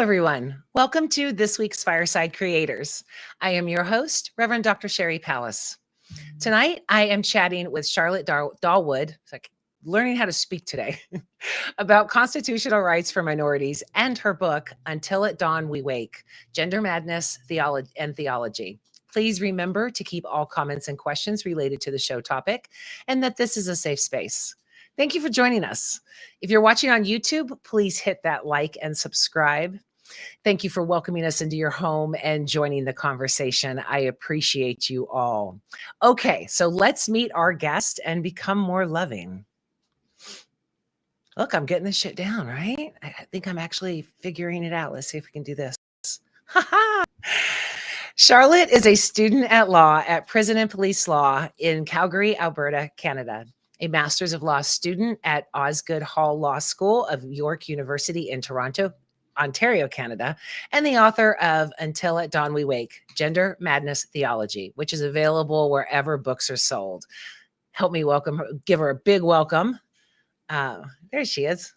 everyone. Welcome to this week's Fireside Creators. I am your host, Reverend Dr. Sherry Pallas. Tonight, I am chatting with Charlotte Dalwood, it's like learning how to speak today, about constitutional rights for minorities and her book, Until at Dawn We Wake, Gender Madness, Theology. Please remember to keep all comments and questions related to the show topic and that this is a safe space. Thank you for joining us. If you're watching on YouTube, please hit that like and subscribe. Thank you for welcoming us into your home and joining the conversation. I appreciate you all. Okay, so let's meet our guest and become more loving. Look, I'm getting this shit down, right? I think I'm actually figuring it out. Let's see if we can do this. Charlotte is a student at law at Prison and Police Law in Calgary, Alberta, Canada. A Master's of Law student at Osgoode Hall Law School of York University in Toronto, Ontario, Canada, and the author of Until at Dawn We Wake, Gender Madness Theology, which is available wherever books are sold. Help me welcome her, give her a big welcome. There she is.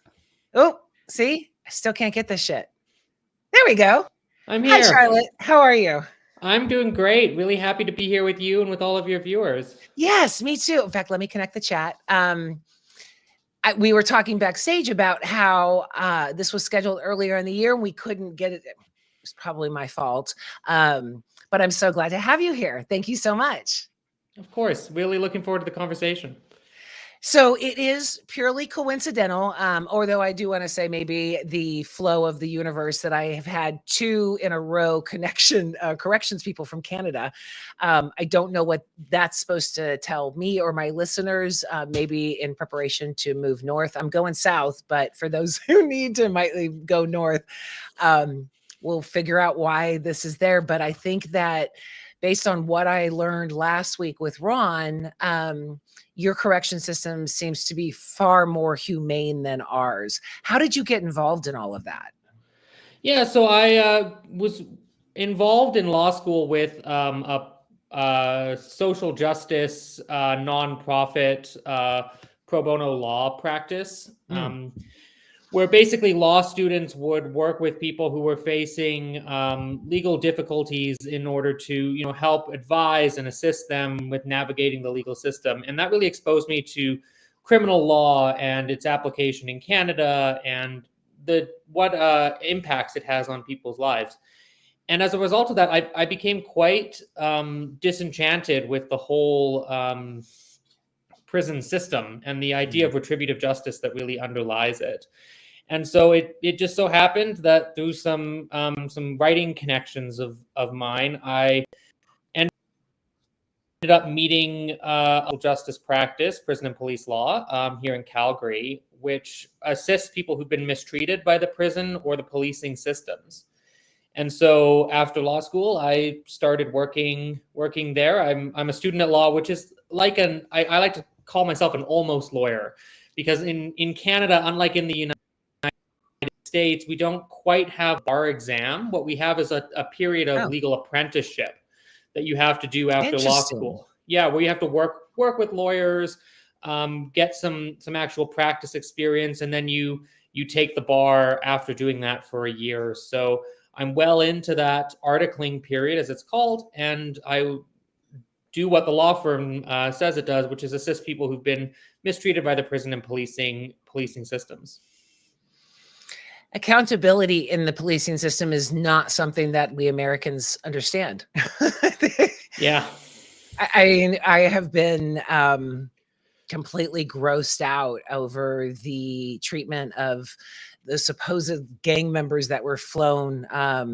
Oh, see? I still can't get this shit. There we go. I'm here. Hi, Charlotte. How are you? I'm doing great. Really happy to be here with you and with all of your viewers. Yes, me too. In fact, let me connect the chat. We were talking backstage about how this was scheduled earlier in the year and we couldn't get it. It was probably my fault. But I'm so glad to have you here. Thank you so much. Of course. Really looking forward to the conversation. So it is purely coincidental, although I do want to say maybe the flow of the universe that I have had 2 in a row corrections people from Canada. I don't know what that's supposed to tell me or my listeners, maybe in preparation to move north. I'm going south, but for those who need to might go north, we'll figure out why this is there. But I think that based on what I learned last week with Ron, your correction system seems to be far more humane than ours. How did you get involved in all of that? Yeah, so I was involved in law school with a social justice nonprofit pro bono law practice. Where basically law students would work with people who were facing legal difficulties in order to, help advise and assist them with navigating the legal system. And that really exposed me to criminal law and its application in Canada and what impacts it has on people's lives. And as a result of that, I became quite disenchanted with the whole prison system and the idea of retributive justice that really underlies it. And so it just so happened that through some writing connections of mine, I ended up meeting a justice practice, prison and police law, here in Calgary, which assists people who've been mistreated by the prison or the policing systems. And so after law school, I started working there. I'm a student at law, which is like I like to call myself an almost lawyer, because in Canada, unlike in the United States, we don't quite have bar exam. What we have is a period of legal apprenticeship that you have to do after law school. Yeah, where you have to work with lawyers, get some actual practice experience, and then you take the bar after doing that for a year. So I'm well into that articling period, as it's called, and I do what the law firm says it does, which is assist people who've been mistreated by the prison and policing systems. Accountability in the policing system is not something that we Americans understand. Yeah. I have been completely grossed out over the treatment of the supposed gang members that were flown, I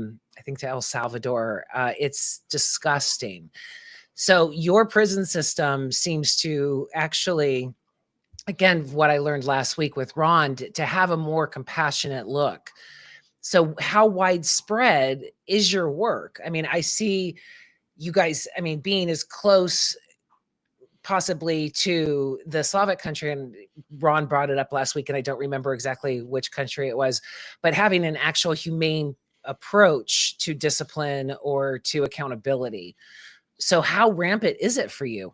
think, to El Salvador. It's disgusting. So your prison system seems to actually, again, what I learned last week with Ron, to have a more compassionate look. So how widespread is your work? I mean, I see you guys, being as close possibly to the Slavic country, and Ron brought it up last week, and I don't remember exactly which country it was, but having an actual humane approach to discipline or to accountability. So how rampant is it for you?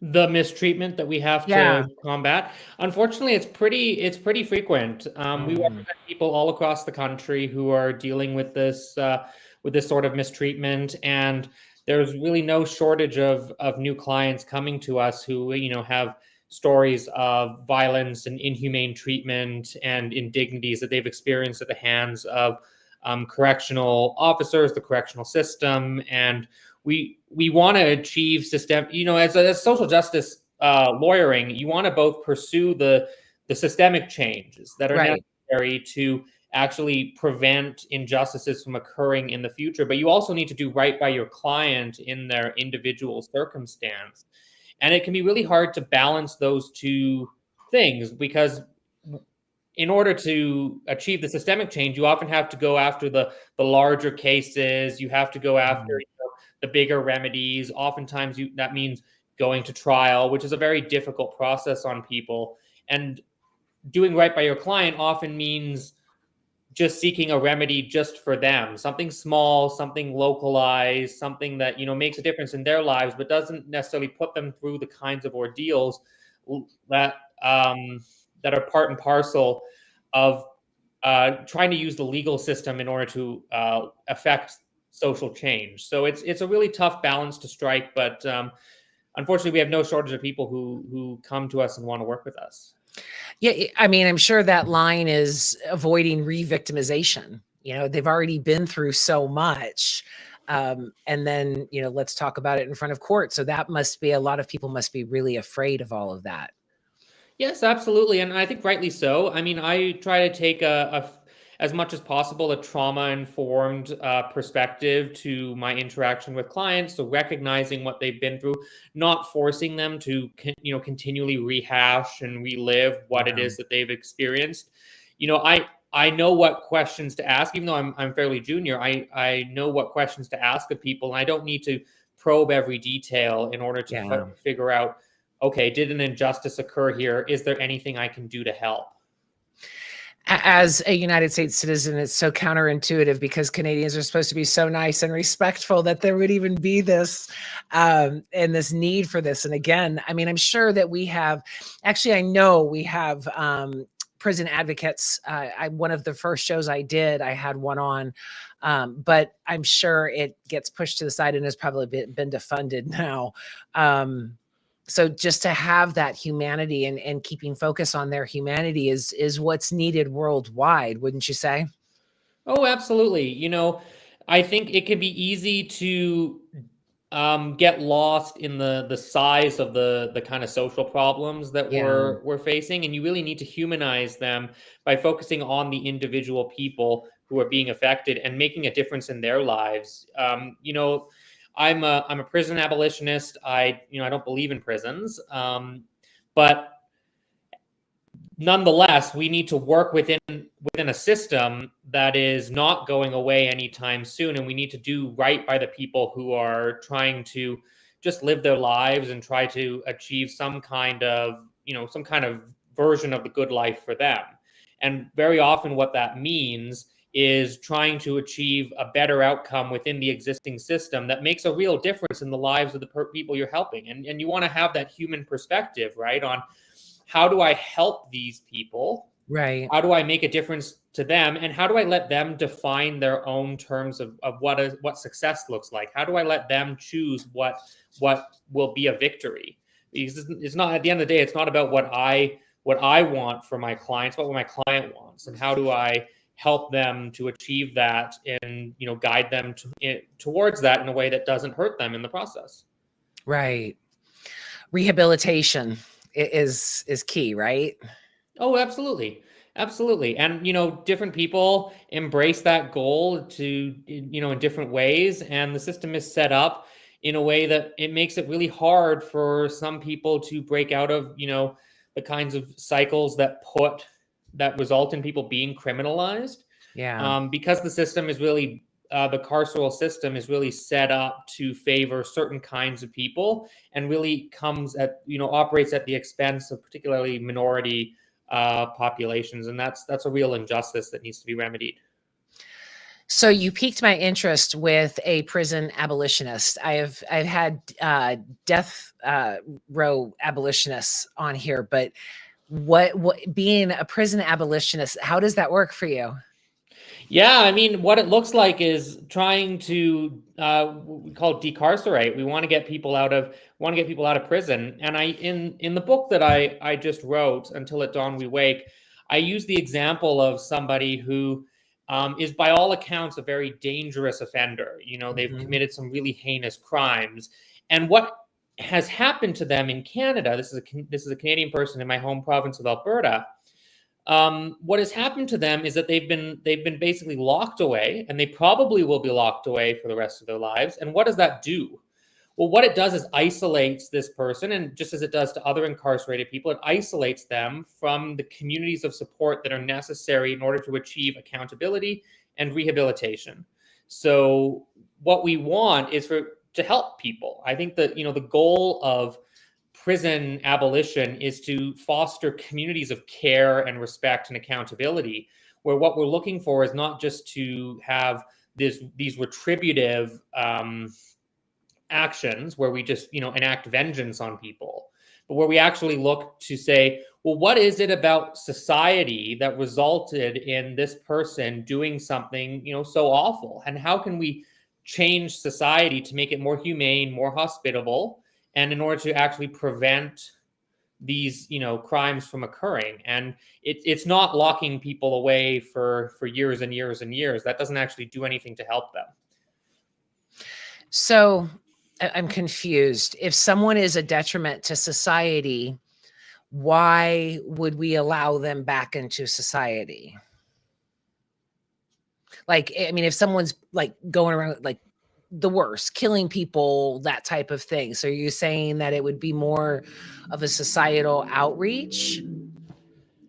The mistreatment that we have Yeah. to combat. Unfortunately, it's pretty frequent. We represent people all across the country who are dealing with this sort of mistreatment, and there's really no shortage of new clients coming to us who have stories of violence and inhumane treatment and indignities that they've experienced at the hands of correctional officers, the correctional system, and we want to achieve system. As social justice lawyering, you want to both pursue the systemic changes that are Right. necessary to actually prevent injustices from occurring in the future, but you also need to do right by your client in their individual circumstance. And it can be really hard to balance those two things, because in order to achieve the systemic change, you often have to go after the larger cases. You have to go after the bigger remedies. Oftentimes that means going to trial, which is a very difficult process on people. And doing right by your client often means just seeking a remedy just for them, something small, something localized, something that makes a difference in their lives, but doesn't necessarily put them through the kinds of ordeals that that are part and parcel of trying to use the legal system in order to affect social change. So it's a really tough balance to strike, but unfortunately, we have no shortage of people who come to us and want to work with us. Yeah, I mean, I'm sure that line is avoiding re-victimization. They've already been through so much. And then, let's talk about it in front of court. So that must be, a lot of people must be really afraid of all of that. Yes, absolutely. And I think rightly so. I mean, I try to take as much as possible, a trauma-informed perspective to my interaction with clients. So recognizing what they've been through, not forcing them to, continually rehash and relive what it is that they've experienced. I know what questions to ask, even though I'm fairly junior. I know what questions to ask of people, and I don't need to probe every detail in order to figure out, okay, did an injustice occur here? Is there anything I can do to help? As a United States citizen, it's so counterintuitive, because Canadians are supposed to be so nice and respectful, that there would even be this and this need for this. And again, I mean, I'm sure that we have, actually, I know we have prison advocates. One of the first shows I did, I had one on, but I'm sure it gets pushed to the side and has probably been defunded now. So just to have that humanity and keeping focus on their humanity is what's needed worldwide, wouldn't you say? Oh, absolutely. I think it can be easy to get lost in the size of the kind of social problems that we're facing, and you really need to humanize them by focusing on the individual people who are being affected and making a difference in their lives. I'm a prison abolitionist. I don't believe in prisons, but nonetheless, we need to work within a system that is not going away anytime soon, and we need to do right by the people who are trying to just live their lives and try to achieve some kind of version of the good life for them. And very often what that means is trying to achieve a better outcome within the existing system that makes a real difference in the lives of the people you're helping. And you want to have that human perspective, right, on how do I help these people? Right. How do I make a difference to them? And how do I let them define their own terms of what success looks like? How do I let them choose what will be a victory? Because it's not, at the end of the day, it's not about what I want for my clients, but what my client wants. And how do I help them to achieve that and guide them towards that in a way that doesn't hurt them in the process? Right. Rehabilitation is key, right? Oh, absolutely. Absolutely. And, different people embrace that goal in different ways. And the system is set up in a way that it makes it really hard for some people to break out of, the kinds of cycles that result in people being criminalized. Yeah. Because the system is really, the carceral system is really set up to favor certain kinds of people, and really operates at the expense of particularly minority populations, and that's a real injustice that needs to be remedied. So you piqued my interest with a prison abolitionist. I've had death row abolitionists on here, but what being a prison abolitionist, how does that work for you? Yeah, I mean, what it looks like is trying to what we call decarcerate. We want to get people out of prison. And in the book that I just wrote, Until at Dawn We Wake, I use the example of somebody who is by all accounts a very dangerous offender. You know, they've Mhm. committed some really heinous crimes, and what has happened to them in Canada. This is a Canadian person in my home province of Alberta. What has happened to them is that they've been basically locked away, and they probably will be locked away for the rest of their lives. And what does that do? Well, what it does is isolates this person, and just as it does to other incarcerated people, it isolates them from the communities of support that are necessary in order to achieve accountability and rehabilitation. So, what we want is to help people. I think that the goal of prison abolition is to foster communities of care and respect and accountability, where what we're looking for is not just to have these retributive actions where we just enact vengeance on people, but where we actually look to say, well, what is it about society that resulted in this person doing something so awful, and how can we change society to make it more humane, more hospitable, and in order to actually prevent these crimes from occurring. And it's not locking people away for years and years and years. That doesn't actually do anything to help them. So I'm confused. If someone is a detriment to society, why would we allow them back into society? Like, I mean, if someone's like going around like the worst, killing people, that type of thing. So are you saying that it would be more of a societal outreach?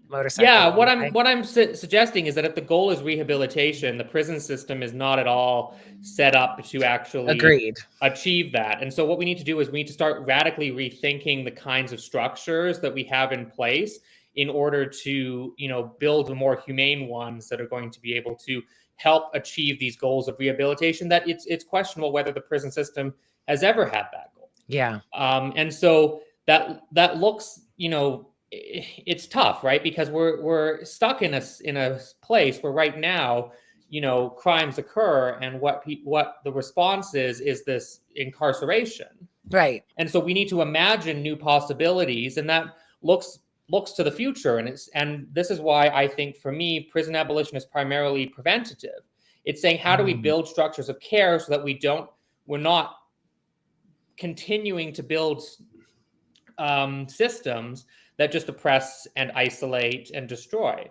Motorcycle Yeah, going what by. I'm suggesting is that if the goal is rehabilitation, the prison system is not at all set up to actually Agreed. achieve that. And so what we need to do is we need to start radically rethinking the kinds of structures that we have in place in order to, build the more humane ones that are going to be able to help achieve these goals of rehabilitation. That it's questionable whether the prison system has ever had that goal. Yeah. And so that looks, it's tough, right? Because we're stuck in a place where right now, crimes occur, and what the response is this incarceration. Right. And so we need to imagine new possibilities, and that looks to the future. And this is why I think, for me, prison abolition is primarily preventative. It's saying, how do we build structures of care so that we're not continuing to build systems that just oppress and isolate and destroy.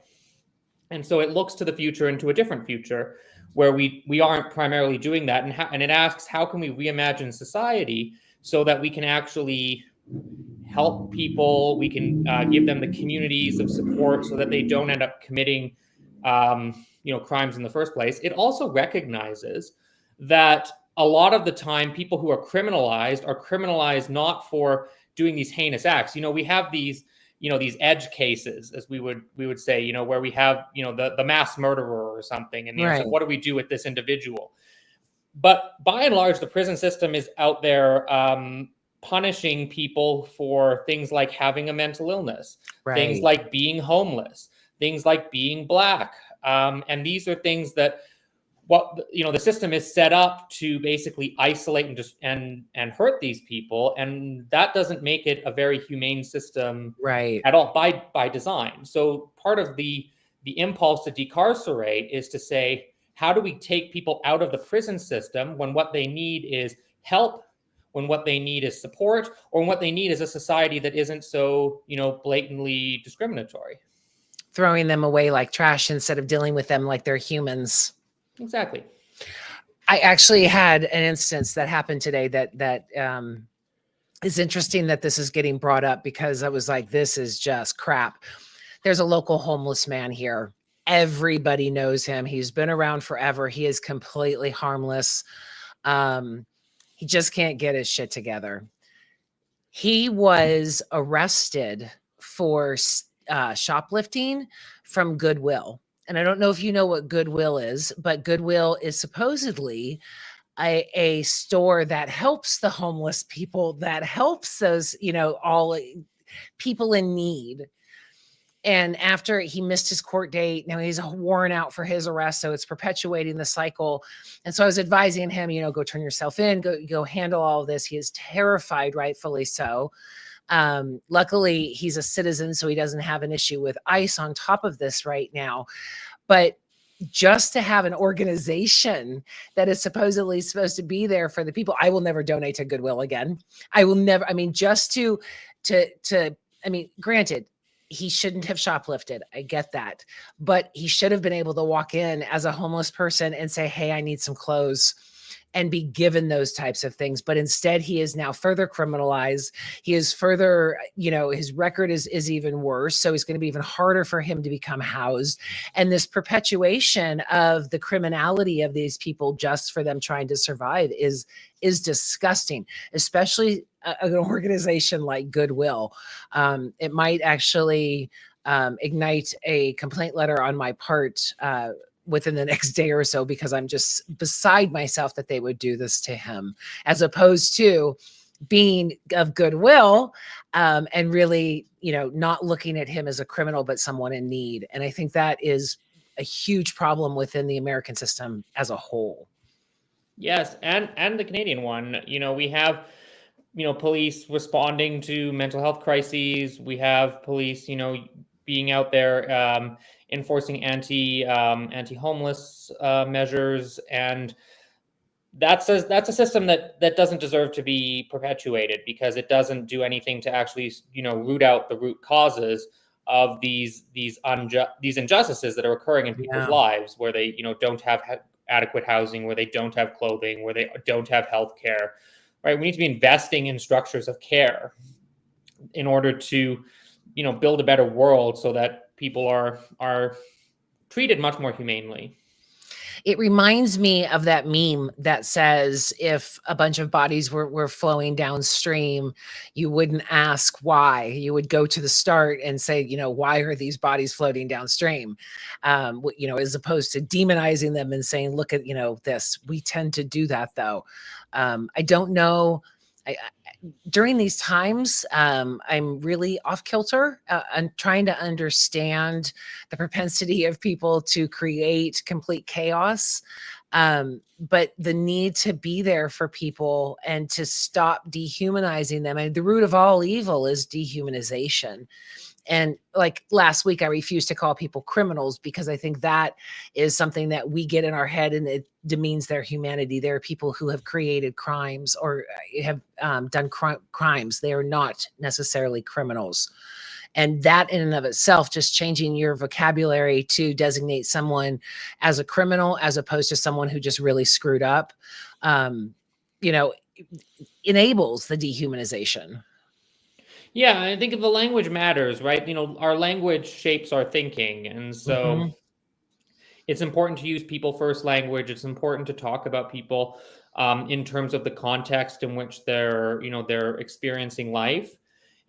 And so it looks to the future, into a different future where we aren't primarily doing that. And it asks, how can we reimagine society so that we can actually help people, we can give them the communities of support so that they don't end up committing crimes in the first place. It also recognizes that a lot of the time people who are criminalized not for doing these heinous acts. We have these edge cases, as we would say, where we have the mass murderer or something, and Right. so what do we do with this individual? But by and large, the prison system is out there punishing people for things like having a mental illness, things Right. like being homeless, things like being Black, and these are things that the system is set up to basically isolate and hurt these people, and that doesn't make it a very humane system Right. at all by design. So part of the impulse to decarcerate is to say, how do we take people out of the prison system when what they need is help, when what they need is support, or when what they need is a society that isn't so blatantly discriminatory? Throwing them away like trash instead of dealing with them like they're humans. Exactly. I actually had an instance that happened today that is interesting that this is getting brought up, because I was like, this is just crap. There's a local homeless man here. Everybody knows him. He's been around forever. He is completely harmless. He just can't get his shit together. He was arrested for shoplifting from Goodwill. and I don't know if you know what Goodwill is, but Goodwill is supposedly a store that helps the homeless people, that helps those, all people in need. And after he missed his court date, now he's worn out for his arrest, so it's perpetuating the cycle. And so I was advising him, go turn yourself in, go handle all of this. He is terrified, rightfully so. Luckily, he's a citizen, so he doesn't have an issue with ICE on top of this right now. But just to have an organization that is supposedly supposed to be there for the people, I will never donate to Goodwill again. I will never. I mean, just to, I mean, granted, he shouldn't have shoplifted. I get that. But he should have been able to walk in as a homeless person and say, hey, I need some clothes, and be given those types of things. But instead, he is now further criminalized. He is further, his record is even worse. So it's going to be even harder for him to become housed. And this perpetuation of the criminality of these people just for them trying to survive is disgusting, especially an organization like Goodwill. It might actually ignite a complaint letter on my part within the next day or so, because I'm just beside myself that they would do this to him, as opposed to being of goodwill and really, not looking at him as a criminal, but someone in need. And I think that is a huge problem within the American system as a whole. Yes, and the Canadian one. We have police responding to mental health crises. We have police, being out there enforcing anti-homeless measures, and that's a system that doesn't deserve to be perpetuated, because it doesn't do anything to actually root out the root causes of these injustices that are occurring in people's lives, where they don't have adequate housing, where they don't have clothing, where they don't have health care. Right? We need to be investing in structures of care in order to, build a better world so that people are treated much more humanely. It reminds me of that meme that says, if a bunch of bodies were flowing downstream, you wouldn't ask why. You would go to the start and say, why are these bodies floating downstream? As opposed to demonizing them and saying, look at, this. We tend to do that, though. I don't know. During these times, I'm really off kilter. I'm trying to understand the propensity of people to create complete chaos, but the need to be there for people and to stop dehumanizing them. And the root of all evil is dehumanization. And like last week, I refused to call people criminals, because I think that is something that we get in our head and it demeans their humanity. There are people who have created crimes or have done crimes. They are not necessarily criminals. And that in and of itself, just changing your vocabulary to designate someone as a criminal as opposed to someone who just really screwed up, enables the dehumanization. Yeah, I think the language matters, right? Our language shapes our thinking. And so it's important to use people first language. It's important to talk about people in terms of the context in which they're experiencing life.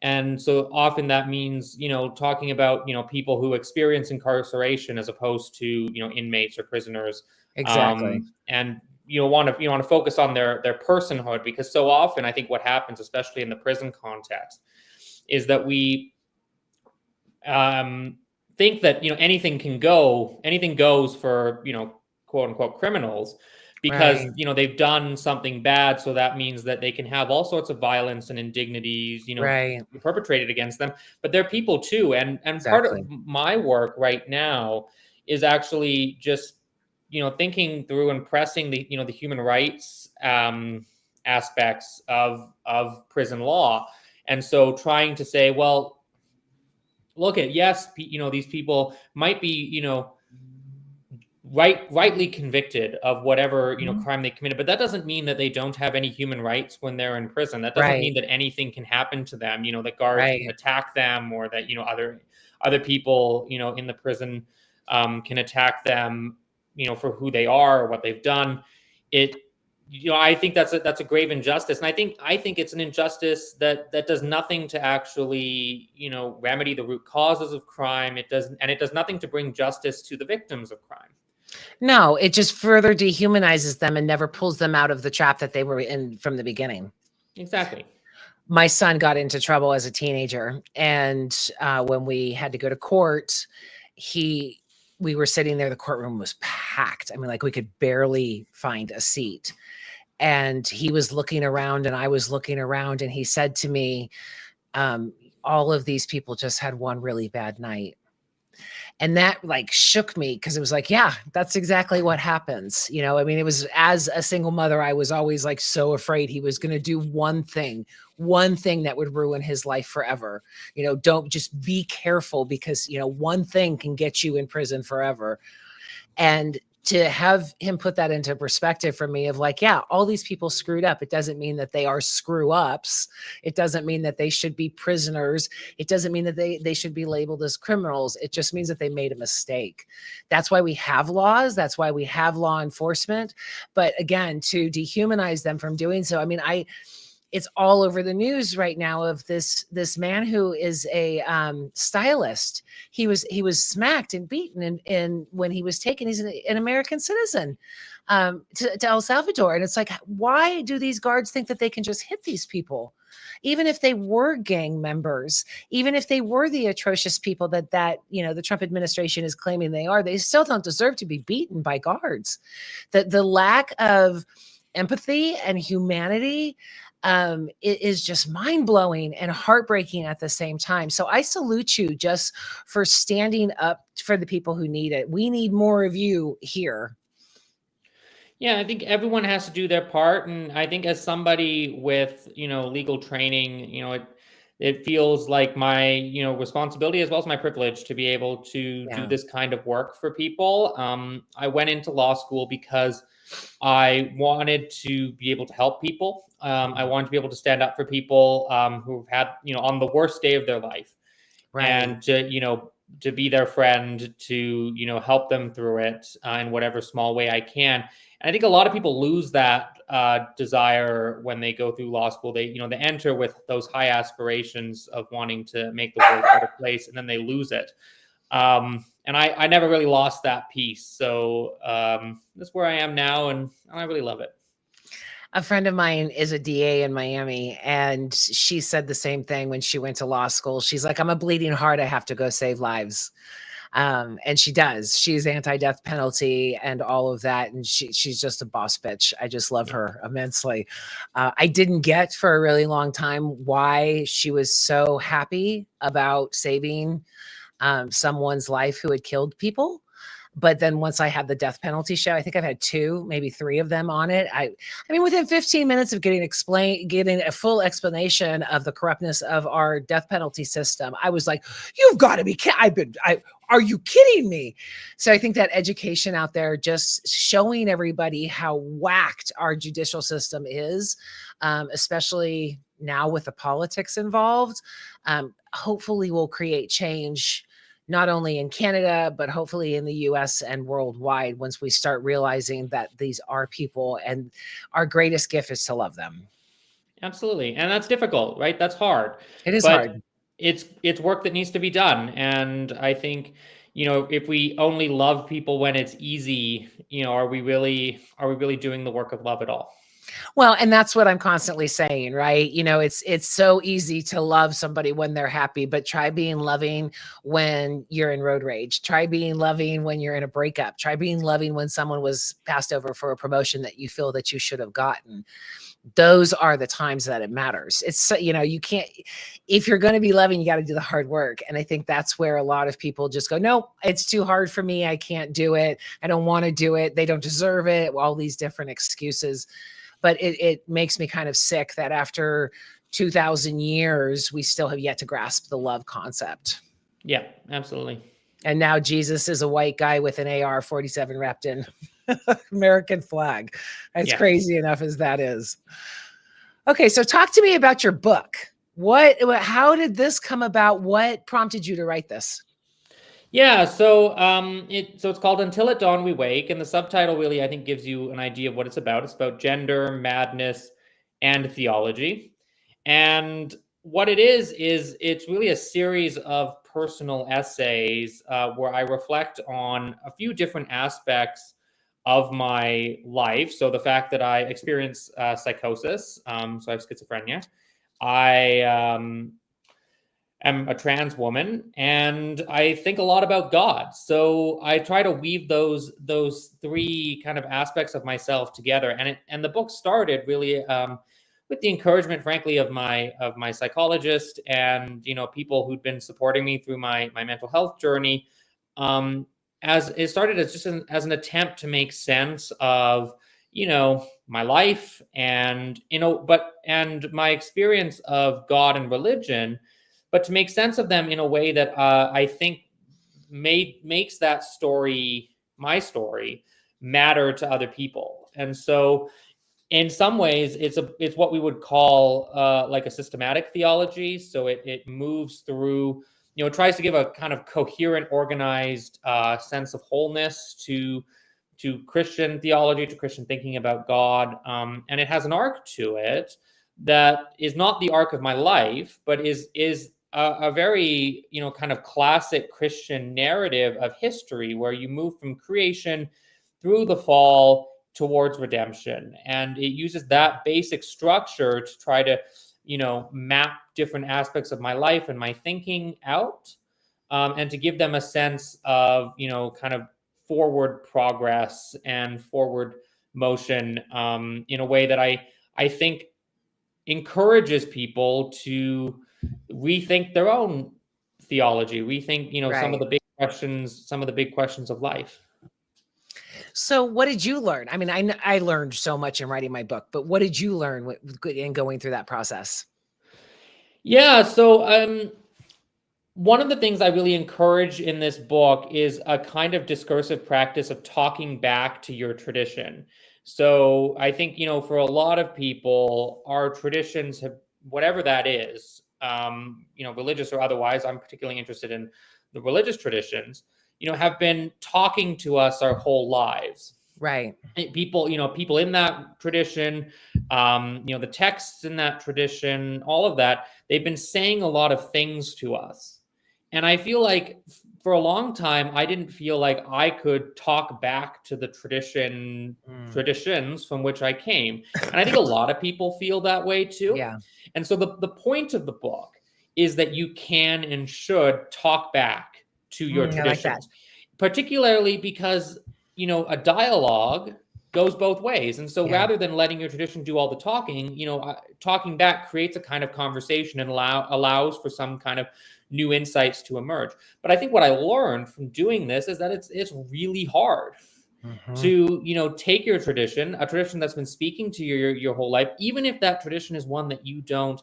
And so often that means, talking about, people who experience incarceration as opposed to, inmates or prisoners. Exactly. And you want to focus on their personhood, because so often I think what happens, especially in the prison context, is that we think that anything goes for quote unquote criminals, because Right. They've done something bad, so that means that they can have all sorts of violence and indignities Right. perpetrated against them. But they're people too, and part Exactly. of my work right now is actually just thinking through and pressing the the human rights aspects of prison law. And so trying to say, well, look at, yes, these people might be, rightly convicted of whatever, crime they committed, but that doesn't mean that they don't have any human rights when they're in prison. That doesn't mean that anything can happen to them, that guards can attack them, or that, other people, in the prison can attack them, for who they are or what they've done. I think that's a grave injustice, and I think it's an injustice that does nothing to actually, remedy the root causes of crime. It does nothing to bring justice to the victims of crime. No, it just further dehumanizes them and never pulls them out of the trap that they were in from the beginning. Exactly. My son got into trouble as a teenager, and when we had to go to court, we were sitting there. The courtroom was packed. I mean, like we could barely find a seat. And he was looking around and I was looking around, and he said to me, all of these people just had one really bad night. And that like shook me, because it was like, yeah, that's exactly what happens. I mean, it was, as a single mother, I was always like so afraid he was going to do one thing that would ruin his life forever. Don't, just be careful, because, one thing can get you in prison forever. And to have him put that into perspective for me of like, yeah, all these people screwed up. It doesn't mean that they are screw ups. It doesn't mean that they should be prisoners. It doesn't mean that they should be labeled as criminals. It just means that they made a mistake. That's why we have laws. That's why we have law enforcement. But again, to dehumanize them from doing so, I mean, it's all over the news right now of this man who is a stylist. He was smacked and beaten, and when he was taken, he's an American citizen, to El Salvador. And it's like, why do these guards think that they can just hit these people? Even if they were gang members, even if they were the atrocious people that the Trump administration is claiming they are, they still don't deserve to be beaten by guards. The lack of empathy and humanity, it is just mind-blowing and heartbreaking at the same time. So I salute you just for standing up for the people who need it. We need more of you here. Yeah, I think everyone has to do their part. And I think as somebody with, legal training, it feels like my, responsibility as well as my privilege to be able to do this kind of work for people. I went into law school because I wanted to be able to help people. I wanted to be able to stand up for people who've had, on the worst day of their life, right, and to be their friend, to help them through it in whatever small way I can. And I think a lot of people lose that desire when they go through law school. They enter with those high aspirations of wanting to make the world a better place, and then they lose it. And I never really lost that piece. So that's where I am now, and I really love it. A friend of mine is a DA in Miami, and she said the same thing when she went to law school. She's like, I'm a bleeding heart. I have to go save lives. And she does. She's anti-death penalty and all of that. And she's just a boss bitch. I just love her immensely. I didn't get for a really long time why she was so happy about saving someone's life who had killed people. But then once I had the death penalty show, I think I've had 2, maybe 3 of them on it. I mean, within 15 minutes of getting a full explanation of the corruptness of our death penalty system, I was like, you've got to be kidding. Are you kidding me? So I think that education out there, just showing everybody how whacked our judicial system is, especially now with the politics involved, hopefully will create change, not only in Canada, but hopefully in the US and worldwide, once we start realizing that these are people and our greatest gift is to love them. Absolutely. And that's difficult, right? That's hard. It is hard. It's work that needs to be done. And I think, if we only love people when it's easy, are we really doing the work of love at all? Well, and that's what I'm constantly saying, right? It's so easy to love somebody when they're happy, but try being loving when you're in road rage. Try being loving when you're in a breakup. Try being loving when someone was passed over for a promotion that you feel that you should have gotten. Those are the times that it matters. It's, you can't, if you're going to be loving, you got to do the hard work. And I think that's where a lot of people just go, no, it's too hard for me. I can't do it. I don't want to do it. They don't deserve it. All these different excuses. But it makes me kind of sick that after 2,000 years, we still have yet to grasp the love concept. Yeah, absolutely. And now Jesus is a white guy with an AR-47 wrapped in American flag. As crazy enough as that is. Okay, so talk to me about your book. How did this come about? What prompted you to write this? Yeah, so it's called Until at Dawn We Wake, and the subtitle really I think gives you an idea of what it's about. It's about gender, madness, and theology. And what it is it's really a series of personal essays where I reflect on a few different aspects of my life. So the fact that I experience psychosis, so I have schizophrenia. I am a trans woman, and I think a lot about God. So I try to weave those three kind of aspects of myself together. And the book started really with the encouragement, frankly, of my psychologist and people who'd been supporting me through my mental health journey. Um, as it started as just as an attempt to make sense of my life and and my experience of God and religion, but to make sense of them in a way that I think makes that story, my story, matter to other people. And so, in some ways, it's what we would call like a systematic theology. So it moves through, it tries to give a kind of coherent, organized sense of wholeness to Christian theology, to Christian thinking about God, and it has an arc to it that is not the arc of my life, but is a very kind of classic Christian narrative of history, where you move from creation through the fall towards redemption, and it uses that basic structure to try to map different aspects of my life and my thinking out, and to give them a sense of kind of forward progress and forward motion, in a way that I think encourages people to rethink their own theology, rethink some of Right. the big questions of life. So what did you learn? I mean, I learned so much in writing my book, but what did you learn in going through that process? Yeah, so one of the things I really encourage in this book is a kind of discursive practice of talking back to your tradition. So I think, for a lot of people, our traditions have, whatever that is, religious or otherwise, I'm particularly interested in the religious traditions, have been talking to us our whole lives. Right. People in that tradition, the texts in that tradition, all of that, they've been saying a lot of things to us. And I feel like for a long time, I didn't feel like I could talk back to the traditions from which I came. And I think a lot of people feel that way too. Yeah. And so the point of the book is that you can and should talk back to your I like that. traditions, particularly because, a dialogue goes both ways. And so Yeah. rather than letting your tradition do all the talking, talking back creates a kind of conversation and allows for some kind of new insights to emerge. But I think what I learned from doing this is that it's really hard to take your tradition, a tradition that's been speaking to your whole life, even if that tradition is one that you don't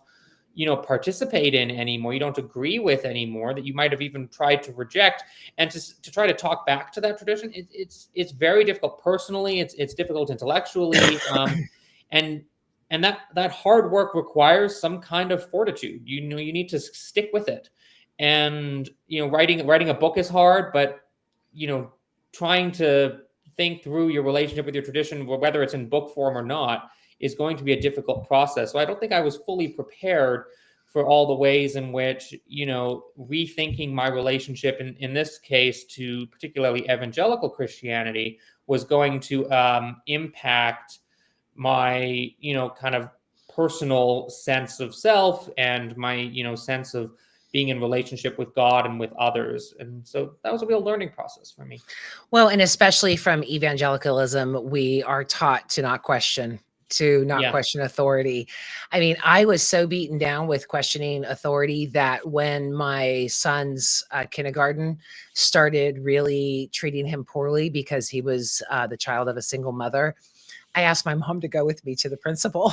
participate in anymore, you don't agree with anymore, that you might have even tried to reject, and to try to talk back to that tradition, it's very difficult personally, it's difficult intellectually, and that hard work requires some kind of fortitude. You need to stick with it. And writing a book is hard, but trying to think through your relationship with your tradition, whether it's in book form or not, is going to be a difficult process. So I don't think I was fully prepared for all the ways in which, rethinking my relationship in this case to particularly evangelical Christianity was going to impact my, kind of personal sense of self and my, sense of being in relationship with God and with others. And so that was a real learning process for me. Well, and especially from evangelicalism, we are taught to not question, Yeah. authority. I mean, I was so beaten down with questioning authority that when my son's kindergarten started really treating him poorly because he was the child of a single mother, I asked my mom to go with me to the principal.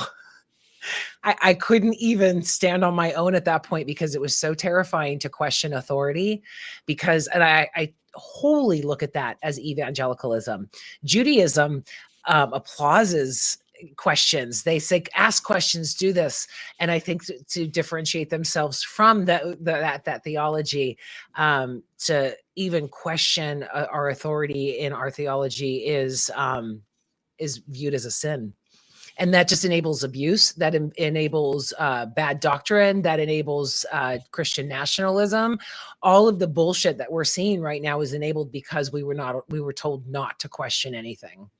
I couldn't even stand on my own at that point because it was so terrifying to question authority, and I wholly look at that as evangelicalism. Judaism applauses questions. They say, ask questions, do this. And I think to differentiate themselves from that theology, to even question our authority in our theology is viewed as a sin. And that just enables abuse, that enables bad doctrine, that enables Christian nationalism. All of the bullshit that we're seeing right now is enabled because we were told not to question anything.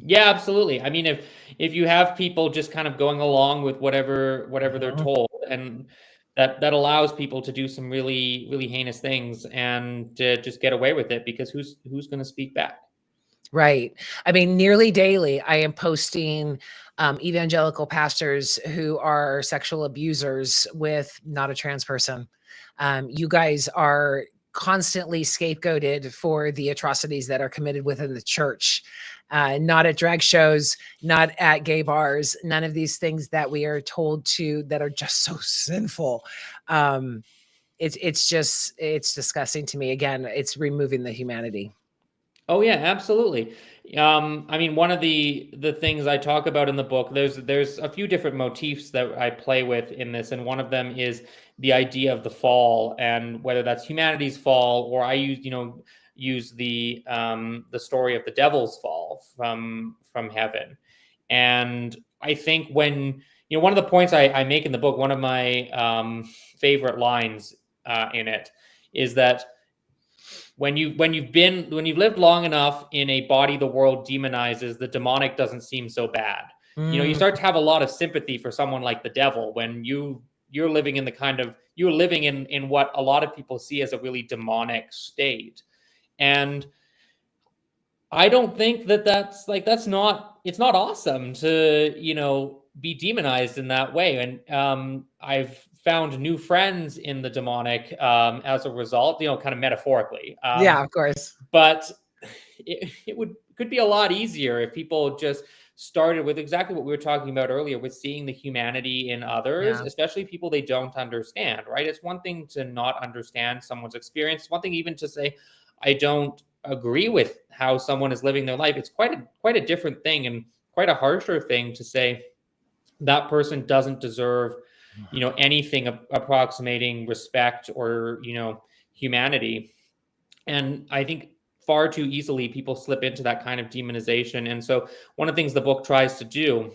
Yeah, absolutely. I mean, if you have people just kind of going along with whatever they're told, and that allows people to do some really, really heinous things and to just get away with it, because who's going to speak back? Right. I mean, nearly daily, I am posting evangelical pastors who are sexual abusers with not a trans person. You guys are constantly scapegoated for the atrocities that are committed within the church, not at drag shows, not at gay bars, none of these things that we are told to that are just so sinful. It's disgusting to me. Again, it's removing the humanity. Oh yeah, absolutely. I mean, one of the things I talk about in the book, there's a few different motifs that I play with in this, and one of them is the idea of the fall, and whether that's humanity's fall, or I use the story of the devil's fall from heaven. And I think when one of the points I make in the book, one of my favorite lines in it is that when you've lived long enough in a body the world demonizes, the demonic doesn't seem so bad. You start to have a lot of sympathy for someone like the devil when you're living in what a lot of people see as a really demonic state. And I don't think it's not awesome to be demonized in that way. And I've found new friends in the demonic as a result, kind of metaphorically. Yeah, of course. But it could be a lot easier if people just started with exactly what we were talking about earlier, with seeing the humanity in others, especially people they don't understand, right? It's one thing to not understand someone's experience. It's one thing even to say, I don't agree with how someone is living their life. It's quite a different thing, and quite a harsher thing to say that person doesn't deserve anything approximating respect or humanity. And I think far too easily people slip into that kind of demonization. And so one of the things the book tries to do,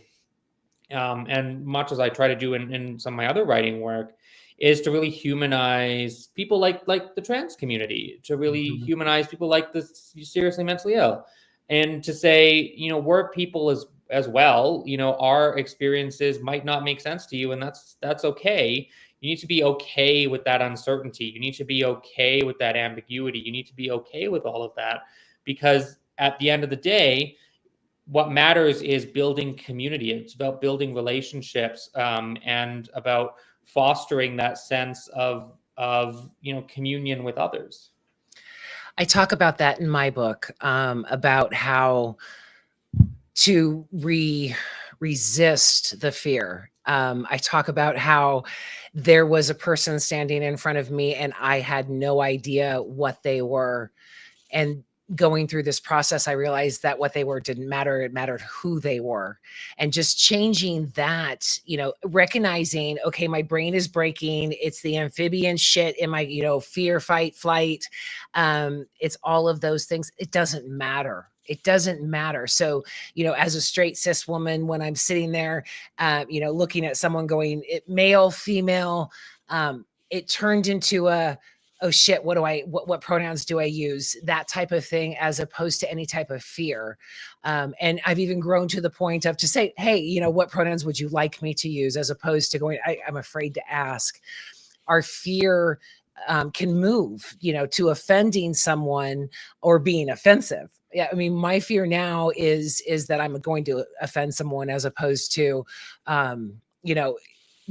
and much as I try to do in some of my other writing work, is to really humanize people like the trans community, to really humanize people like the seriously mentally ill, and to say, we're people as well. Our experiences might not make sense to you, and that's okay. You need to be okay with that uncertainty. You need to be okay with that ambiguity. You need to be okay with all of that, because at the end of the day, what matters is building community. It's about building relationships, and about fostering that sense of communion with others. I talk about that in my book, about how to resist the fear. I talk about how there was a person standing in front of me and I had no idea what they were. And going through this process, I realized that what they were didn't matter. It mattered who they were. And just changing that, recognizing, okay, my brain is breaking. It's the amphibian shit in my, fear, fight, flight. It's all of those things. It doesn't matter. It doesn't matter. So, as a straight cis woman, when I'm sitting there, looking at someone going, male, female, it turned into oh shit, what pronouns do I use? That type of thing, as opposed to any type of fear. And I've even grown to the point of to say, hey, what pronouns would you like me to use? As opposed to going, I'm afraid to ask. Our fear can move, to offending someone or being offensive. Yeah. I mean, my fear now is that I'm going to offend someone, as opposed to,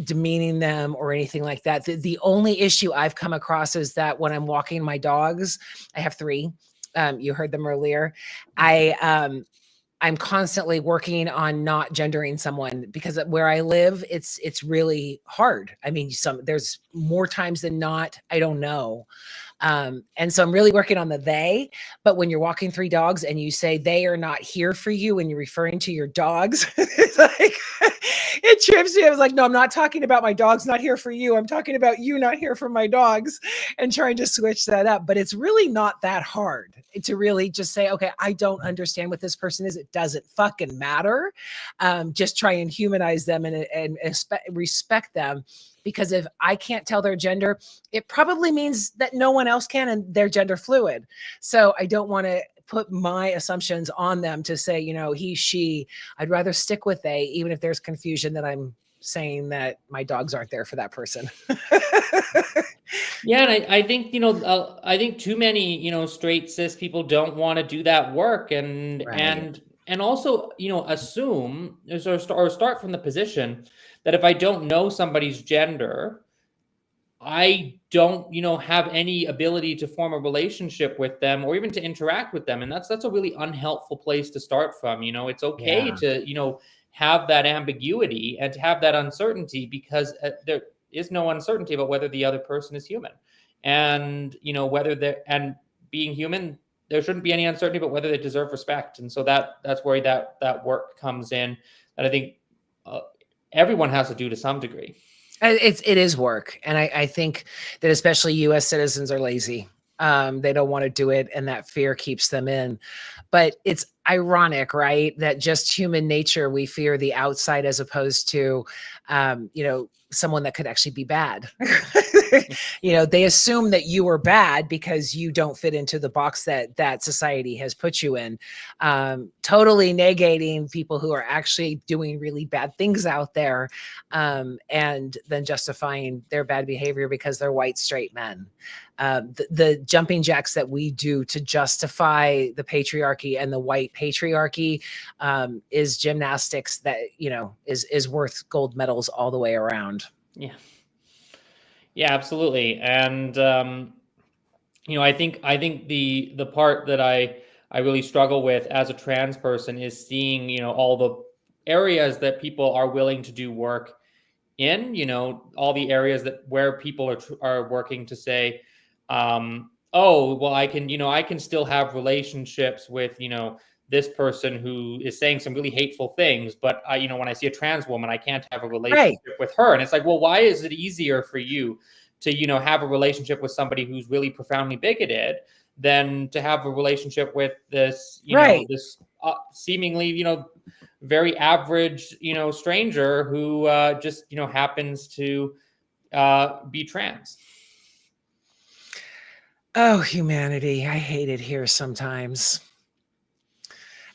demeaning them or anything like that. The only issue I've come across is that when I'm walking my dogs, I have 3. You heard them earlier. I'm constantly working on not gendering someone, because where I live, it's really hard. I mean, there's more times than not, I don't know. And so I'm really working on the they, but when you're walking three dogs and you say they are not here for you and you're referring to your dogs, it's like, it trips me. I was like, no, I'm not talking about my dog's not here for you. I'm talking about you not here for my dogs, and trying to switch that up. But it's really not that hard to really just say, okay, I don't understand what this person is. It doesn't fucking matter. Just try and humanize them and respect them. Because if I can't tell their gender, it probably means that no one else can, and they're gender fluid. So I don't want to put my assumptions on them to say, you know, he, she. I'd rather stick with they, even if there's confusion that I'm saying that my dogs aren't there for that person. Yeah, and I think, I think too many, straight cis people don't want to do that work, and Right. also, assume or start from the position that if I don't know somebody's gender, I don't, have any ability to form a relationship with them or even to interact with them. And that's a really unhelpful place to start from. It's okay Yeah. to, have that ambiguity and to have that uncertainty, because there is no uncertainty about whether the other person is human. And, whether they're, and being human, there shouldn't be any uncertainty about whether they deserve respect. And so that's where that work comes in, that I think everyone has to do to some degree. It is work. And I think that especially US citizens are lazy. They don't want to do it, and that fear keeps them in. But it's ironic, right? That just human nature, we fear the outside as opposed to, someone that could actually be bad. They assume that you are bad because you don't fit into the box that society has put you in. Totally negating people who are actually doing really bad things out there, and then justifying their bad behavior because they're white straight men. The jumping jacks that we do to justify the patriarchy and the white patriarchy is gymnastics that, is worth gold medals all the way around. Yeah. Yeah, absolutely. And, I think the part that I really struggle with as a trans person is seeing, all the areas that people are willing to do work in, all the areas where people are working to say, oh, well, I can still have relationships with, this person who is saying some really hateful things, but when I see a trans woman, I can't have a relationship with her. And it's like, well, why is it easier for you to, have a relationship with somebody who's really profoundly bigoted than to have a relationship with this, this seemingly, very average, stranger who just, happens to be trans. Oh, humanity. I hate it here sometimes.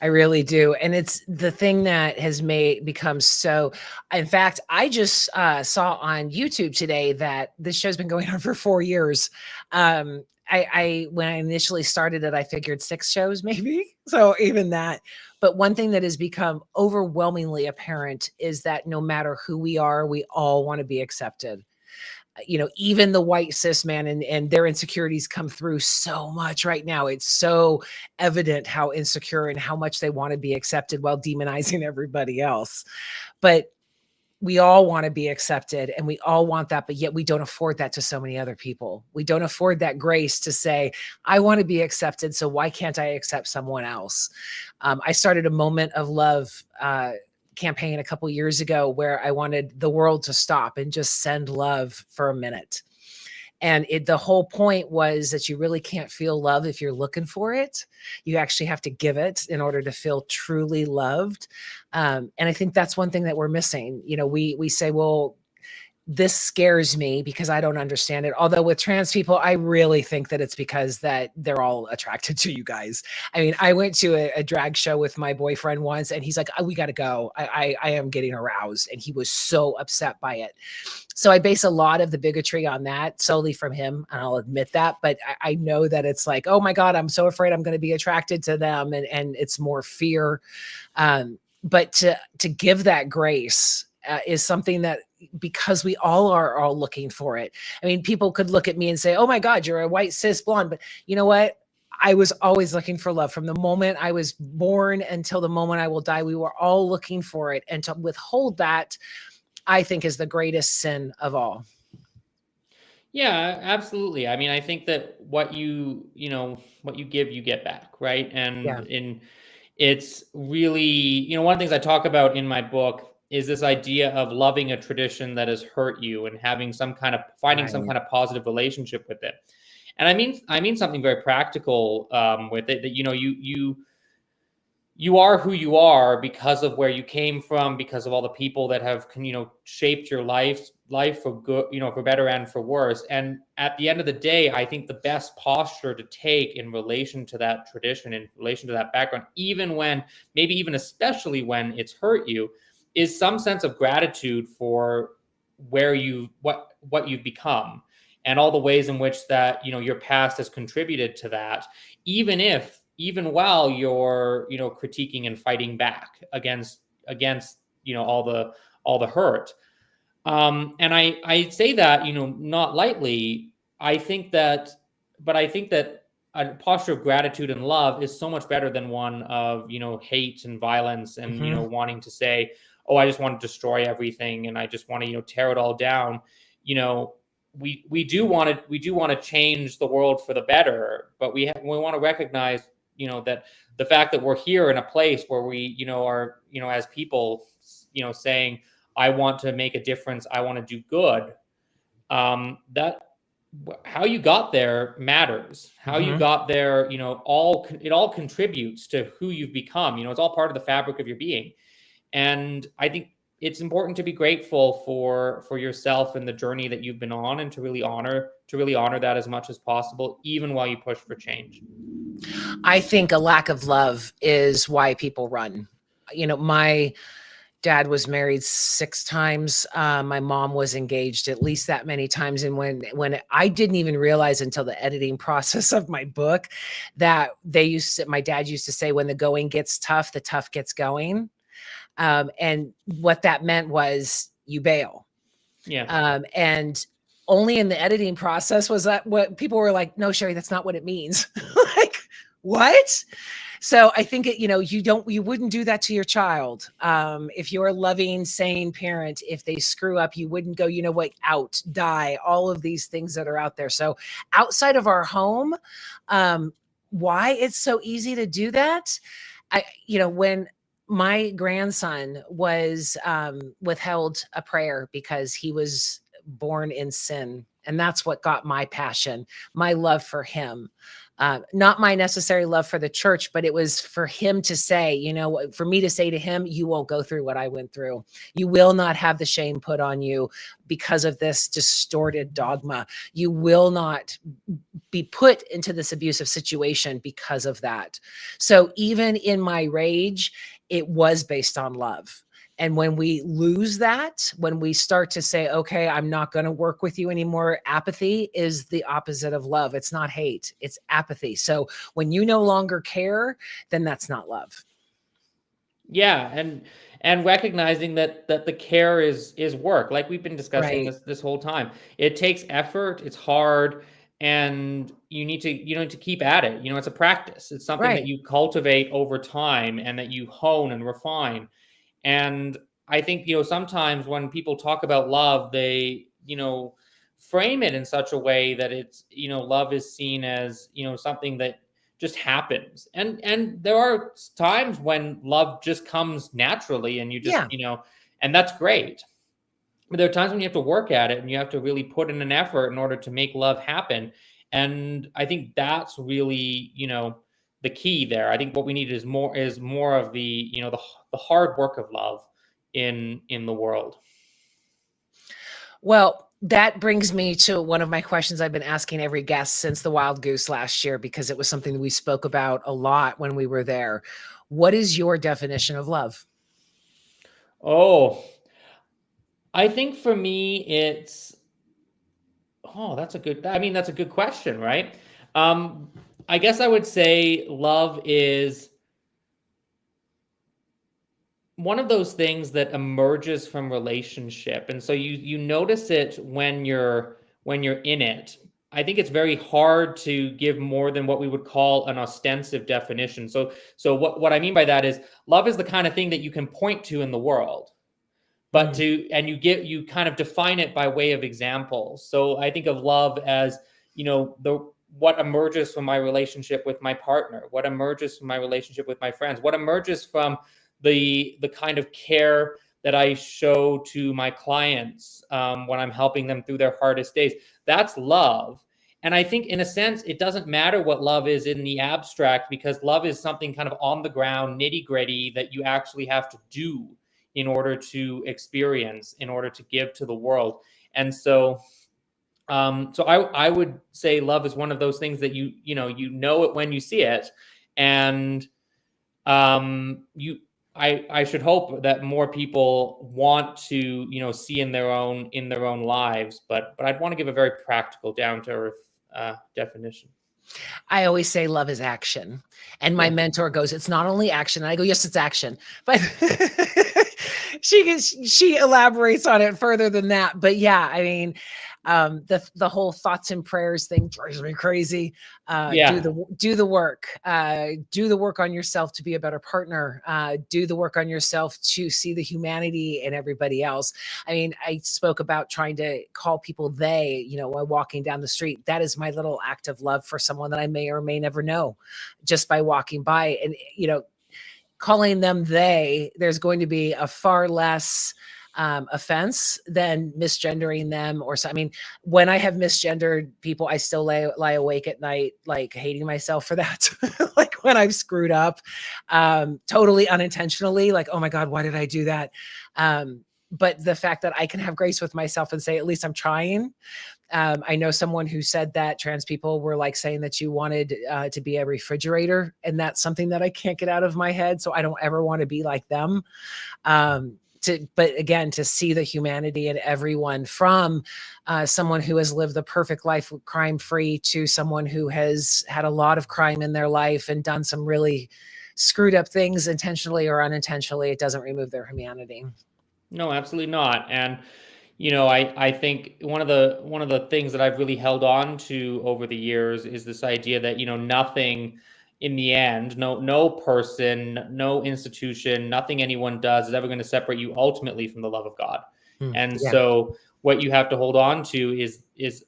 I really do. And it's the thing that has become so. In fact, I just saw on YouTube today that this show's been going on for 4 years. I when I initially started it, I figured 6 shows maybe. So even that. But one thing that has become overwhelmingly apparent is that no matter who we are, we all want to be accepted. Even the white cis man and their insecurities come through so much right now. It's so evident how insecure and how much they want to be accepted while demonizing everybody else. But we all want to be accepted, and we all want that, but yet we don't afford that to so many other people. We don't afford that grace to say, I want to be accepted, so why can't I accept someone else? I started a Moment of Love campaign a couple years ago where I wanted the world to stop and just send love for a minute. And the whole point was that you really can't feel love if you're looking for it. You actually have to give it in order to feel truly loved. And I think that's one thing that we're missing. We say, well, this scares me because I don't understand it. Although with trans people, I really think that it's because that they're all attracted to you guys. I mean, I went to a drag show with my boyfriend once, and he's like, oh, we got to go. I am getting aroused. And he was so upset by it. So I base a lot of the bigotry on that solely from him. And I'll admit that, but I know that it's like, oh my God, I'm so afraid I'm going to be attracted to them. And it's more fear. But to give that grace is something that, because we all are all looking for it. I mean, people could look at me and say, oh my God, you're a white cis blonde, but you know what? I was always looking for love from the moment I was born until the moment I will die. We were all looking for it. And to withhold that, I think, is the greatest sin of all. Yeah, absolutely. I mean, I think that what what you give, you get back, right? Yeah. And it's really, one of the things I talk about in my book is this idea of loving a tradition that has hurt you and having finding some Right. kind of positive relationship with it. And I mean something very practical with it, that you are who you are because of where you came from, because of all the people that have shaped your life for good, for better and for worse. And at the end of the day, I think the best posture to take in relation to that tradition, in relation to that background, maybe even especially when it's hurt you, is some sense of gratitude for what you've become, and all the ways in which that your past has contributed to that, even while you're critiquing and fighting back against all the hurt. And I say that not lightly. I think that but I think that a posture of gratitude and love is so much better than one of hate and violence, and Mm-hmm. wanting to say, oh, I just want to destroy everything and I just want to tear it all down. you know we do want to change the world for the better, but we want to recognize that the fact that we're here in a place where we are as people saying, I want to make a difference, I want to do good. That how you got there matters. How you Mm-hmm. got there, it all contributes to who you've become. It's all part of the fabric of your being. And I think it's important to be grateful for yourself and the journey that you've been on, and to really honor that as much as possible, even while you push for change. I think a lack of love is why people run. My dad was married 6 times. My mom was engaged at least that many times. And when I didn't even realize until the editing process of my book that my dad used to say, when the going gets tough, the tough gets going. And what that meant was you bail. Yeah. And only in the editing process was that what people were like, no, Sherry, that's not what it means. Like, what? So I think you wouldn't do that to your child. If you're a loving, sane parent, if they screw up, you wouldn't go, out, die, all of these things that are out there. So outside of our home, why it's so easy to do that. When my grandson was withheld a prayer because he was born in sin. And that's what got my passion, my love for him. Not my necessary love for the church, but it was for him to say, for me to say to him, you won't go through what I went through. You will not have the shame put on you because of this distorted dogma. You will not be put into this abusive situation because of that. So even in my rage, it was based on love. And when we lose that, when we start to say, okay, I'm not going to work with you anymore, apathy is the opposite of love. It's not hate, it's apathy. So when you no longer care, then that's not love. Yeah, and recognizing that the care is work, like we've been discussing Right. this whole time. It takes effort, it's hard, and you need to keep at it. It's a practice. It's something that Right. you cultivate over time and that you hone and refine. And I think, sometimes when people talk about love, they, frame it in such a way that it's, love is seen as, something that just happens. And there are times when love just comes naturally and you just, Yeah. and that's great. But there are times when you have to work at it and you have to really put in an effort in order to make love happen. And I think that's really, the key there. I think what we need is more of the, the hard work of love in the world. Well, that brings me to one of my questions I've been asking every guest since the Wild Goose last year, because it was something that we spoke about a lot when we were there. What is your definition of love? Oh, I think for me, that's a good question, right? Um, I guess I would say love is one of those things that emerges from relationship. And so you notice it when you're in it. think it's very hard to give more than what we would call an ostensive definition. So what I mean by that is love is the kind of thing that you can point to in the world, but you kind of define it by way of examples. So I think of love as, what emerges from my relationship with my partner, what emerges from my relationship with my friends, what emerges from the kind of care that I show to my clients when I'm helping them through their hardest days. That's love. And I think in a sense, it doesn't matter what love is in the abstract, because love is something kind of on the ground, nitty gritty, that you actually have to do in order to experience, in order to give to the world. And so I would say love is one of those things that you know it when you see it. And I should hope that more people want to, see in their own lives, but I'd want to give a very practical, down to earth definition. I always say love is action. And my mentor goes, it's not only action. And I go, yes, it's action. But she elaborates on it further than that. But yeah, I mean, the whole thoughts and prayers thing drives me crazy. Do the work. Do the work on yourself to be a better partner. Do the work on yourself to see the humanity in everybody else. I mean, I spoke about trying to call people they, while walking down the street. That is my little act of love for someone that I may or may never know, just by walking by. And calling them they, there's going to be a far less offense than misgendering them or so. I mean, when I have misgendered people, I still lie awake at night, like hating myself for that. Like when I've screwed up, totally unintentionally, like, oh my God, why did I do that? But the fact that I can have grace with myself and say, at least I'm trying. I know someone who said that trans people were like saying that you wanted to be a refrigerator. And that's something that I can't get out of my head. So I don't ever want to be like them. But again, to see the humanity in everyone, from someone who has lived the perfect life crime-free to someone who has had a lot of crime in their life and done some really screwed up things intentionally or unintentionally, it doesn't remove their humanity. No, absolutely not. And I think one of the things that I've really held on to over the years is this idea that nothing in the end, no person, no institution, nothing anyone does is ever going to separate you ultimately from the love of God. And so what you have to hold on to is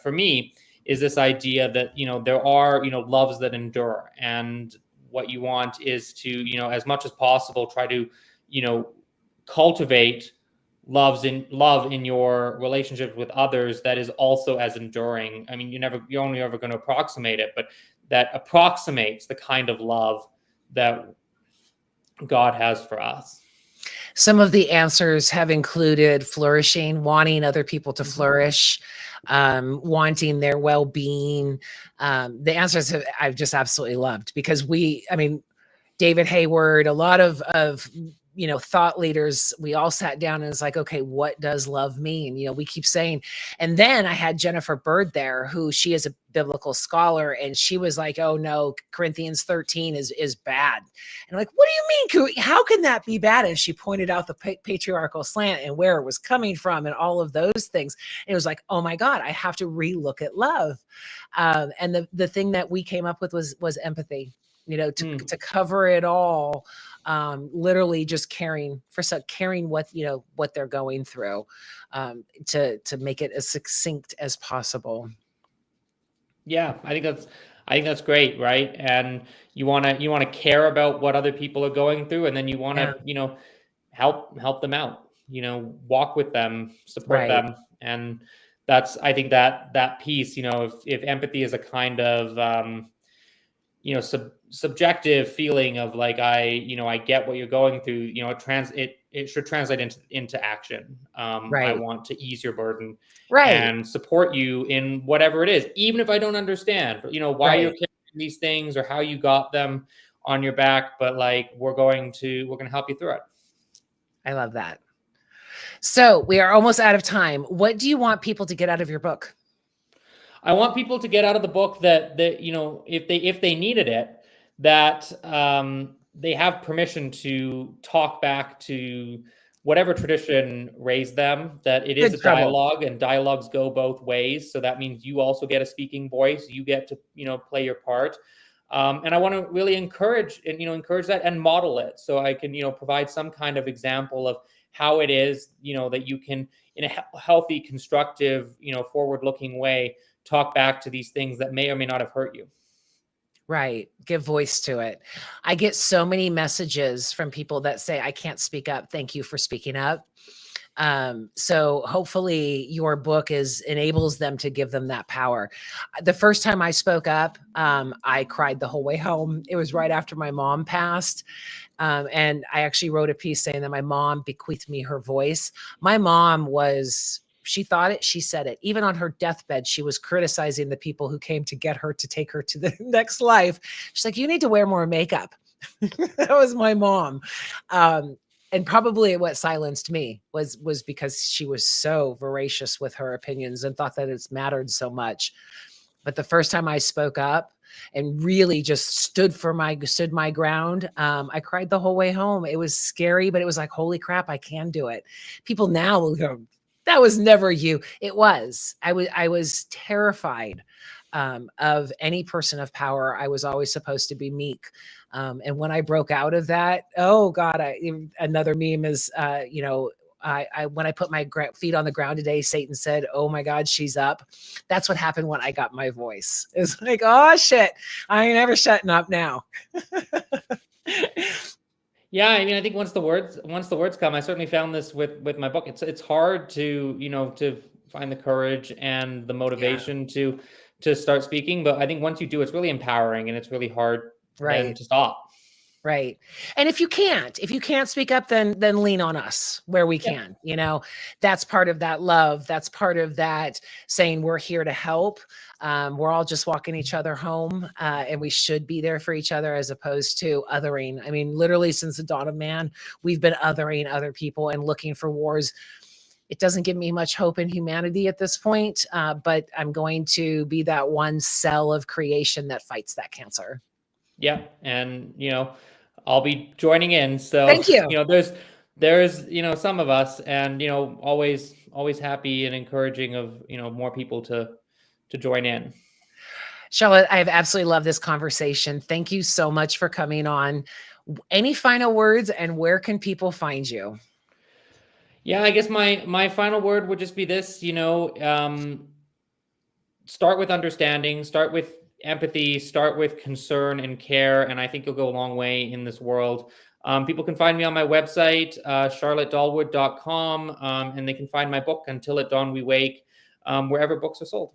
for me, is this idea that there are loves that endure, and what you want is to as much as possible try to cultivate love in your relationships with others that is also as enduring. I mean, you're only ever going to approximate it, but that approximates the kind of love that God has for us. Some of the answers have included flourishing, wanting other people to flourish, wanting their well-being. The answers I've just absolutely loved, because David Hayward, a lot of thought leaders, we all sat down and it's like, okay, what does love mean? We keep saying, and then I had Jennifer Bird there, who she is a biblical scholar, and she was like, oh no, Corinthians 13 is bad. And I'm like, what do you mean? How can that be bad? And she pointed out the patriarchal slant and where it was coming from and all of those things. And it was like, oh my God, I have to relook at love. And the thing that we came up with was empathy, to cover it all. Literally just caring what they're going through, to make it as succinct as possible. Yeah, I think that's great, right? And you want to care about what other people are going through, and then you want to help them out, walk with them, support them. And that's, I think that piece, if empathy is a kind of subjective feeling of like, I get what you're going through, it should translate into action. I want to ease your burden and support you in whatever it is, even if I don't understand, why you're carrying these things or how you got them on your back, but like, we're going to help you through it. I love that. So we are almost out of time. What do you want people to get out of your book? I want people to get out of the book that if they needed it, that they have permission to talk back to whatever tradition raised them, that it is Good a trouble. dialogue, and dialogues go both ways. So that means you also get a speaking voice. You get to, play your part. And I want to really encourage that and model it, so I can, provide some kind of example of how it is, that you can, in a healthy, constructive, forward-looking way, talk back to these things that may or may not have hurt you. Right. Give voice to it. I get so many messages from people that say, I can't speak up. Thank you for speaking up. So hopefully your book enables them to give them that power. The first time I spoke up, I cried the whole way home. It was right after my mom passed. And I actually wrote a piece saying that my mom bequeathed me her voice. My mom she thought it, she said it. Even on her deathbed, she was criticizing the people who came to get her to take her to the next life. She's like, you need to wear more makeup. That was my mom. And probably what silenced me was because she was so voracious with her opinions and thought that it's mattered so much. But the first time I spoke up and really just stood my ground, I cried the whole way home. It was scary, but it was like, holy crap, I can do it. People now will go, that was never you. It was. I was terrified of any person of power. I was always supposed to be meek. And when I broke out of that, oh God, another meme is, when I put my feet on the ground today, Satan said, oh my God, she's up. That's what happened when I got my voice. It was like, oh shit, I ain't ever shutting up now. Yeah, I mean, I think once the words come, I certainly found this with my book. It's hard to, to find the courage and the motivation to start speaking. But I think once you do, it's really empowering, and it's really hard then to stop. Right. And if you can't speak up, then lean on us where we can. That's part of that love. That's part of that saying we're here to help. We're all just walking each other home, and we should be there for each other as opposed to othering. I mean, literally since the dawn of man, we've been othering other people and looking for wars. It doesn't give me much hope in humanity at this point, but I'm going to be that one cell of creation that fights that cancer. Yeah. And, I'll be joining in. So thank you. There's some of us, and, always happy and encouraging of, more people to join in. Charlotte, I have absolutely loved this conversation. Thank you so much for coming on. Any final words, and where can people find you? Yeah, I guess my final word would just be this, start with understanding, start with empathy, start with concern and care, and I think you'll go a long way in this world. People can find me on my website, charlottedalwood.com, and they can find my book, Until at Dawn We Wake, wherever books are sold.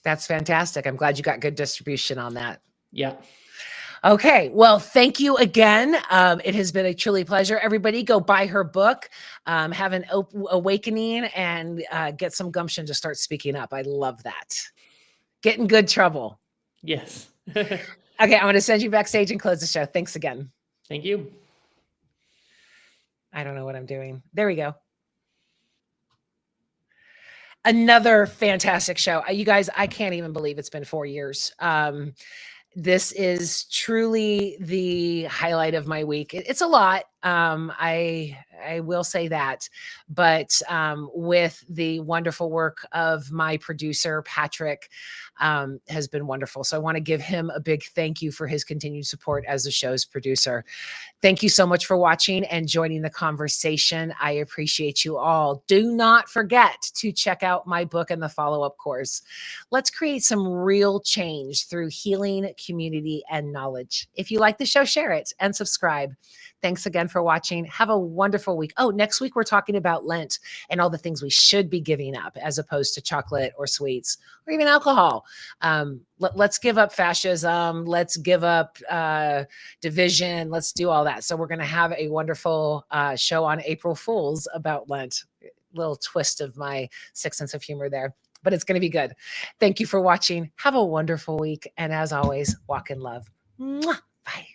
That's fantastic. I'm glad you got good distribution on that. Yeah. Okay. Well, thank you again. It has been a truly pleasure. Everybody go buy her book, have an awakening, and get some gumption to start speaking up. I love that. Get in good trouble. Yes. Okay. I'm going to send you backstage and close the show. Thanks again. Thank you. I don't know what I'm doing. There we go. Another fantastic show. You guys, I can't even believe it's been 4 years. This is truly the highlight of my week. It's a lot. I will say that, but with the wonderful work of my producer, Patrick, has been wonderful. So I want to give him a big thank you for his continued support as the show's producer. Thank you so much for watching and joining the conversation. I appreciate you all. Do not forget to check out my book and the follow-up course. Let's create some real change through healing, community, and knowledge. If you like the show, share it and subscribe. Thanks again for watching. Have a wonderful week. Oh, next week we're talking about Lent and all the things we should be giving up as opposed to chocolate or sweets or even alcohol. Let's give up fascism. Let's give up division. Let's do all that. So we're going to have a wonderful show on April Fools about Lent. Little twist of my sixth sense of humor there, but it's going to be good. Thank you for watching. Have a wonderful week. And as always, walk in love. Mwah. Bye.